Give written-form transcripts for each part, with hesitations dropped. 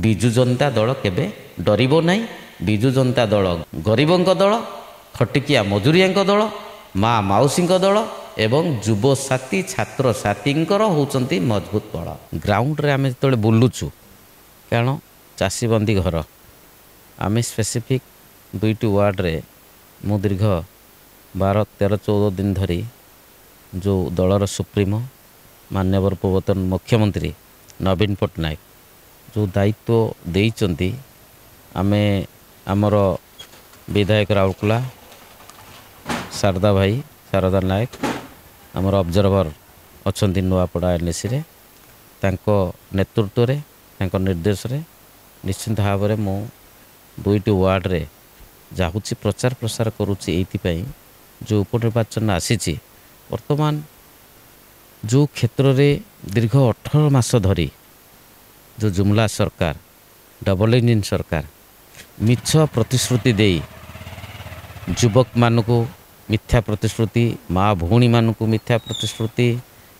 ବିଜୁ ଜନତା ଦଳ କେବେ ଡରିବ ନାହିଁ। ବିଜୁ ଜନତା ଦଳ ଗରିବଙ୍କ ଦଳ, ଖଟିକିଆ ମଜୁରିଆଙ୍କ ଦଳ, ମା ମାଉସୀଙ୍କ ଦଳ ଏବଂ ଯୁବସାଥୀ ଛାତ୍ରସାଥୀଙ୍କର ହେଉଛନ୍ତି ମଜବୁତ ବଳ। ଗ୍ରାଉଣ୍ଡରେ ଆମେ ଯେତେବେଳେ ବୁଲୁଛୁ, କାରଣ ଚାଷୀବନ୍ଦୀ ଘର, ଆମେ ସ୍ପେସିଫିକ୍ 2ଟି ୱାର୍ଡ଼ରେ ମୁଁ ଦୀର୍ଘ 12, 13, 14 ଦିନ ଧରି ଯେଉଁ ଦଳର ସୁପ୍ରିମୋ ମାନ୍ୟବର ପୂର୍ବତନ ମୁଖ୍ୟମନ୍ତ୍ରୀ ନବୀନ ପଟ୍ଟନାୟକ ଯେଉଁ ଦାୟିତ୍ୱ ଦେଇଛନ୍ତି, ଆମେ ଆମର ବିଧାୟକ ରାଉରକେଲା ଶାରଦା ଭାଇ, ଶାରଦା ନାୟକ, ଆମର ଅବଜର୍ଭର ଅଛନ୍ତି ନୂଆପଡ଼ା NACରେ, ତାଙ୍କ ନେତୃତ୍ୱରେ, ତାଙ୍କ ନିର୍ଦ୍ଦେଶରେ ନିଶ୍ଚିନ୍ତ ଭାବରେ ମୁଁ 2ଟି ୱାର୍ଡ଼ରେ ଯାଉଛି, ପ୍ରଚାର ପ୍ରସାର କରୁଛି। ଏଇଥିପାଇଁ ଯେଉଁ ଉପନିର୍ବାଚନ ଆସିଛି, ବର୍ତ୍ତମାନ ଯେଉଁ କ୍ଷେତ୍ରରେ ଦୀର୍ଘ 18 ମାସ ଧରି ଯେଉଁ ଜୁମଲା ସରକାର, ଡବଲ ଇଞ୍ଜିନ୍ ସରକାର ମିଛ ପ୍ରତିଶ୍ରୁତି ଦେଇ ଯୁବକମାନଙ୍କୁ ମିଥ୍ୟା ପ୍ରତିଶ୍ରୁତି, ମା ଭଉଣୀମାନଙ୍କୁ ମିଥ୍ୟା ପ୍ରତିଶ୍ରୁତି,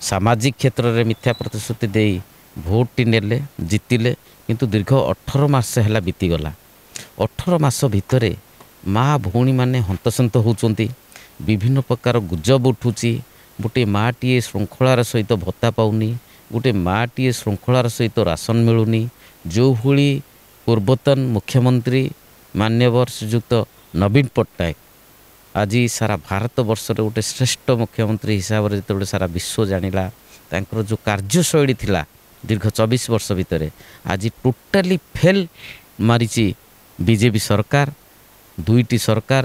ସାମାଜିକ କ୍ଷେତ୍ରରେ ମିଥ୍ୟା ପ୍ରତିଶ୍ରୁତି ଦେଇ ଭୋଟଟି ନେଲେ, ଜିତିଲେ, କିନ୍ତୁ ଦୀର୍ଘ 18 ମାସ ହେଲା ବିତିଗଲା। 18 ମାସ ଭିତରେ ମା ଭଉଣୀମାନେ ହନ୍ତସନ୍ତ ହେଉଛନ୍ତି, ବିଭିନ୍ନ ପ୍ରକାର ଗୁଜବ ଉଠୁଛି। ଗୋଟିଏ ମାଟିଏ ଶୃଙ୍ଖଳାର ସହିତ ଭତ୍ତା ପାଉନି, ଗୋଟିଏ ମାଟିଏ ଶୃଙ୍ଖଳାର ସହିତ ରାସନ ମିଳୁନି। ଯେଉଁଭଳି ପୂର୍ବତନ ମୁଖ୍ୟମନ୍ତ୍ରୀ ମାନ୍ୟବର ଶ୍ରୀଯୁକ୍ତ ନବୀନ ପଟ୍ଟନାୟକ ଆଜି ସାରା ଭାରତ ବର୍ଷରେ ଗୋଟେ ଶ୍ରେଷ୍ଠ ମୁଖ୍ୟମନ୍ତ୍ରୀ ହିସାବରେ ଯେତେବେଳେ ସାରା ବିଶ୍ୱ ଜାଣିଲା, ତାଙ୍କର ଯେଉଁ କାର୍ଯ୍ୟଶୈଳୀ ଥିଲା ଦୀର୍ଘ 24 ବର୍ଷ ଭିତରେ, ଆଜି ଟୋଟାଲି ଫେଲ୍ ମାରିଛି ବିଜେପି ସରକାର। 2ଟି ସରକାର,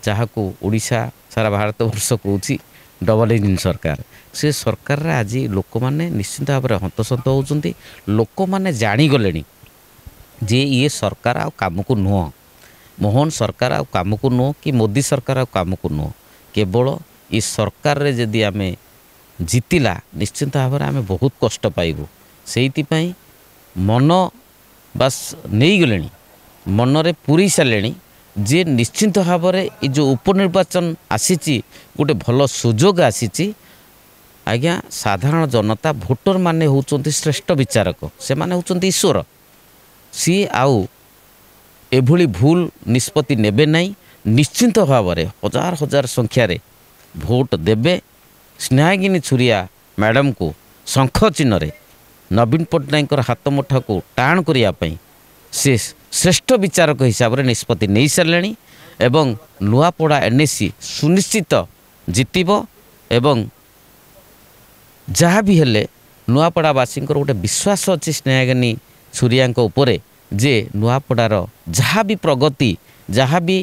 ଯାହାକୁ ଓଡ଼ିଶା ସାରା ଭାରତ ବର୍ଷ କହୁଛି ଡବଲ ଇଞ୍ଜିନ୍ ସରକାର। ସେ ସରକାରରେ ଆଜି ଲୋକମାନେ ନିଶ୍ଚିନ୍ତ ଭାବରେ ହନ୍ତସନ୍ତ ହେଉଛନ୍ତି। ଲୋକମାନେ ଜାଣିଗଲେଣି ଯେ ଇଏ ସରକାର ଆଉ କାମକୁ ନୁହଁ, ମୋହନ ସରକାର ଆଉ କାମକୁ ନୁହଁ, କି ମୋଦି ସରକାର ଆଉ କାମକୁ ନୁହଁ। କେବଳ ଏ ସରକାରରେ ଯଦି ଆମେ ଜିତିଲା, ନିଶ୍ଚିନ୍ତ ଭାବରେ ଆମେ ବହୁତ କଷ୍ଟ ପାଇବୁ। ସେଇଥିପାଇଁ ମନ ବାସ୍ ନେଇଗଲେଣି, ମନରେ ପୂରେଇ ସାରିଲେଣି ଯେ ନିଶ୍ଚିନ୍ତ ଭାବରେ ଏ ଯେଉଁ ଉପନିର୍ବାଚନ ଆସିଛି, ଗୋଟେ ଭଲ ସୁଯୋଗ ଆସିଛି। ଆଜ୍ଞା, ସାଧାରଣ ଜନତା, ଭୋଟରମାନେ ହେଉଛନ୍ତି ଶ୍ରେଷ୍ଠ ବିଚାରକ, ସେମାନେ ହେଉଛନ୍ତି ଈଶ୍ୱର। ସିଏ ଆଉ ଏଭଳି ଭୁଲ ନିଷ୍ପତ୍ତି ନେବେ ନାହିଁ। ନିଶ୍ଚିନ୍ତ ଭାବରେ ହଜାର ହଜାର ସଂଖ୍ୟାରେ ଭୋଟ ଦେବେ। ସ୍ନେହାଗିନୀ ଛୁରିଆ ମ୍ୟାଡ଼ାମକୁ ଶଙ୍ଖ ଚିହ୍ନରେ ନବୀନ ପଟ୍ଟନାୟକଙ୍କର ହାତ ମୁଠାକୁ ଟାଣ କରିବା ପାଇଁ ସେ ଶ୍ରେଷ୍ଠ ବିଚାରକ ହିସାବରେ ନିଷ୍ପତ୍ତି ନେଇସାରିଲେଣି ଏବଂ ନୂଆପଡ଼ା NAC ସୁନିଶ୍ଚିତ ଜିତିବ। ଏବଂ ଯାହା ବି ହେଲେ ନୂଆପଡ଼ାବାସୀଙ୍କର ଗୋଟେ ବିଶ୍ୱାସ ଅଛି ସ୍ନେହାଗିନୀ ଛୁରିଆଙ୍କ ଉପରେ ଯେ ନୂଆପଡ଼ାର ଯାହା ବି ପ୍ରଗତି, ଯାହା ବି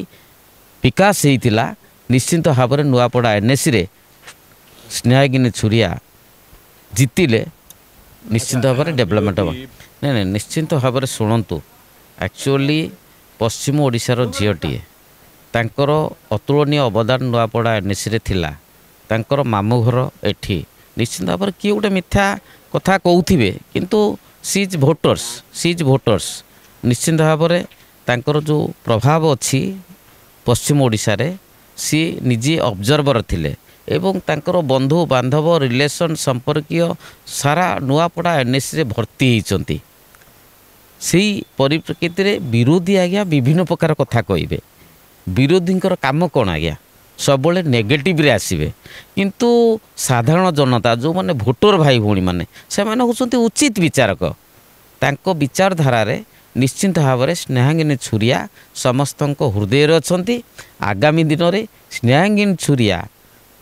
ବିକାଶ ହେଇଥିଲା, ନିଶ୍ଚିନ୍ତ ଭାବରେ ନୂଆପଡ଼ା NACରେ ସ୍ନେହାଗିନୀ ଛୁରିଆ ଜିତିଲେ ନିଶ୍ଚିନ୍ତ ଭାବରେ ଡେଭଲପମେଣ୍ଟ ହେବ। ନାଇଁ, ନିଶ୍ଚିନ୍ତ ଭାବରେ ଶୁଣନ୍ତୁ, ଆକ୍ଚୁଆଲି ପଶ୍ଚିମ ଓଡ଼ିଶାର ଝିଅଟିଏ, ତାଙ୍କର ଅତୁଳନୀୟ ଅବଦାନ ନୂଆପଡ଼ା NACରେ ଥିଲା। ତାଙ୍କର ମାମୁଁ ଘର ଏଠି। ନିଶ୍ଚିନ୍ତ ଭାବରେ କିଏ ଗୋଟେ ମିଥ୍ୟା କଥା କହୁଥିବେ, କିନ୍ତୁ ସିଜ୍ ଭୋଟର୍ସ ନିଶ୍ଚିନ୍ତ ଭାବରେ ତାଙ୍କର ଯେଉଁ ପ୍ରଭାବ ଅଛି ପଶ୍ଚିମ ଓଡ଼ିଶାରେ, ସିଏ ନିଜେ ଅବଜର୍ଭର ଥିଲେ ଏବଂ ତାଙ୍କର ବନ୍ଧୁ ବାନ୍ଧବ, ରିଲେସନ୍, ସମ୍ପର୍କୀୟ ସାରା ନୂଆପଡ଼ା NACରେ ଭର୍ତ୍ତି ହେଇଛନ୍ତି। ସେଇ ପରିପ୍ରେକ୍ଷୀରେ ବିରୋଧୀ ଆଜ୍ଞା ବିଭିନ୍ନ ପ୍ରକାର କଥା କହିବେ। ବିରୋଧୀଙ୍କର କାମ କ'ଣ ଆଜ୍ଞା? ସବୁବେଳେ ନେଗେଟିଭରେ ଆସିବେ, କିନ୍ତୁ ସାଧାରଣ ଜନତା, ଯେଉଁମାନେ ଭୋଟର ଭାଇ ଭଉଣୀମାନେ, ସେମାନେ ହେଉଛନ୍ତି ଉଚିତ ବିଚାରକ। ତାଙ୍କ ବିଚାରଧାରାରେ ନିଶ୍ଚିନ୍ତ ଭାବରେ ସ୍ନେହାଗିନୀ ଛୁରିଆ ସମସ୍ତଙ୍କ ହୃଦୟରେ ଅଛନ୍ତି। ଆଗାମୀ ଦିନରେ ସ୍ନେହାଗିନୀ ଛୁରିଆ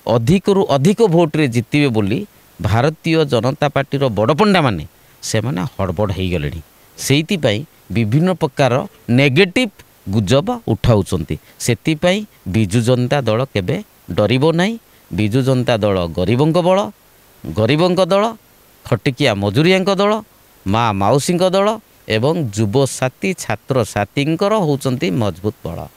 ଅଧିକରୁ ଅଧିକ ଭୋଟରେ ଜିତିବେ ବୋଲି ଭାରତୀୟ ଜନତା ପାର୍ଟିର ବଡ଼ପଣ୍ଡାମାନେ ସେମାନେ ହଡ଼ବଡ଼ ହେଇଗଲେଣି। ସେଇଥିପାଇଁ ବିଭିନ୍ନ ପ୍ରକାର ନେଗେଟିଭ ଗୁଜବ ଉଠାଉଛନ୍ତି। ସେଥିପାଇଁ ବିଜୁ ଜନତା ଦଳ କେବେ ଡରିବ ନାହିଁ। ବିଜୁ ଜନତା ଦଳ ଗରିବଙ୍କ ଦଳ, ଖଟିକିଆ ମଜୁରିଆଙ୍କ ଦଳ, ମା ମାଉସୀଙ୍କ ଦଳ ଏବଂ ଯୁବସାଥୀ ଛାତ୍ରସାଥୀଙ୍କର ହେଉଛନ୍ତି ମଜବୁତ ବଳ।